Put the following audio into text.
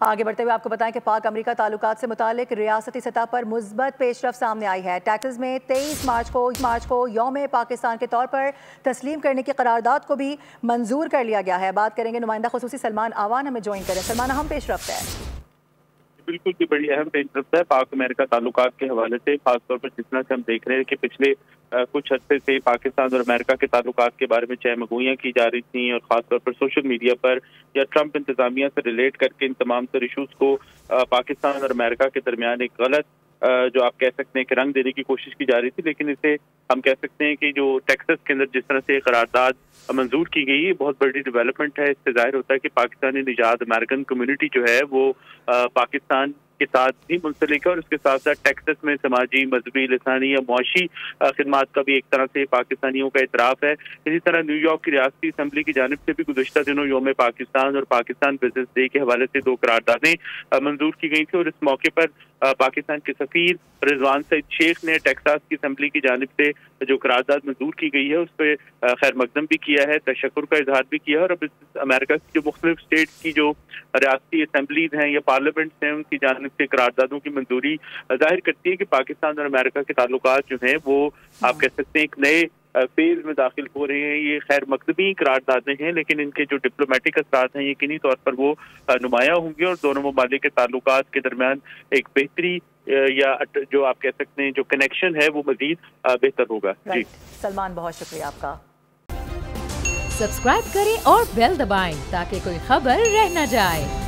آگے بڑھتے ہوئے آپ کو بتائیں کہ پاک امریکہ تعلقات سے متعلق ریاستی سطح پر مثبت پیش رفت سامنے آئی ہے۔ ٹیکساس میں 23 مارچ کو یوم پاکستان کے طور پر تسلیم کرنے کی قرارداد کو بھی منظور کر لیا گیا ہے۔ بات کریں گے نمائندہ خصوصی سلمان آوان ہمیں جوائن کریں۔ سلمان، اہم پیش رفت ہے۔ بالکل بھی بڑی اہم پیش رفت ہے پاک امریکہ تعلقات کے حوالے سے، خاص طور پر جس طرح سے ہم دیکھ رہے ہیں کہ پچھلے کچھ عرصے سے پاکستان اور امریکہ کے تعلقات کے بارے میں چہمگوئیاں کی جا رہی تھیں، اور خاص طور پر سوشل میڈیا پر یا ٹرمپ انتظامیہ سے ریلیٹ کر کے ان تمام تر ایشوز کو پاکستان اور امریکہ کے درمیان ایک غلط جو آپ کہہ سکتے ہیں کہ رنگ دینے کی کوشش کی جا رہی تھی۔ لیکن اسے ہم کہہ سکتے ہیں کہ جو ٹیکساس کے اندر جس طرح سے قرارداد منظور کی گئی ہے بہت بڑی ڈیولپمنٹ ہے۔ اس سے ظاہر ہوتا ہے کہ پاکستانی نژاد امریکن کمیونٹی جو ہے وہ پاکستان کے ساتھ بھی منسلک ہے، اور اس کے ساتھ ساتھ ٹیکساس میں سماجی، مذہبی، لسانی یا معاشی خدمات کا بھی ایک طرح سے پاکستانیوں کا اعتراف ہے۔ اسی طرح نیو یارک کی ریاستی اسمبلی کی جانب سے بھی گزشتہ دنوں یوم پاکستان اور پاکستان بزنس ڈے کے حوالے سے 2 قراردادیں منظور کی گئی تھیں، اور اس موقع پر پاکستان کے سفیر رضوان سعید شیخ نے ٹیکساس کی اسمبلی کی جانب سے جو قرارداد منظور کی گئی ہے اس پہ خیر مقدم بھی کیا ہے، تشکر کا اظہار بھی کیا ہے، اور اب امریکہ کی جو مختلف اسٹیٹس کی جو ریاستی اسمبلیز ہیں یا پارلیمنٹس ہیں ان کی جانب سے قراردادوں کی منظوری ظاہر کرتی ہے کہ پاکستان اور امریکہ کے تعلقات جو ہیں وہ آپ کہہ سکتے ہیں ایک نئے فیز میں داخل ہو رہے ہیں۔ یہ خیر مقدمی قراردادیں ہیں، لیکن ان کے جو ڈپلومیٹک اثرات ہیں یقینی طور پر وہ نمایاں ہوں گے، اور دونوں ممالک کے تعلقات کے درمیان ایک بہتری یا جو آپ کہہ سکتے ہیں جو کنیکشن ہے وہ مزید بہتر ہوگا۔ جی سلمان، بہت شکریہ آپ کا۔ سبسکرائب کریں اور بیل دبائیں تاکہ کوئی خبر رہ نہ جائے۔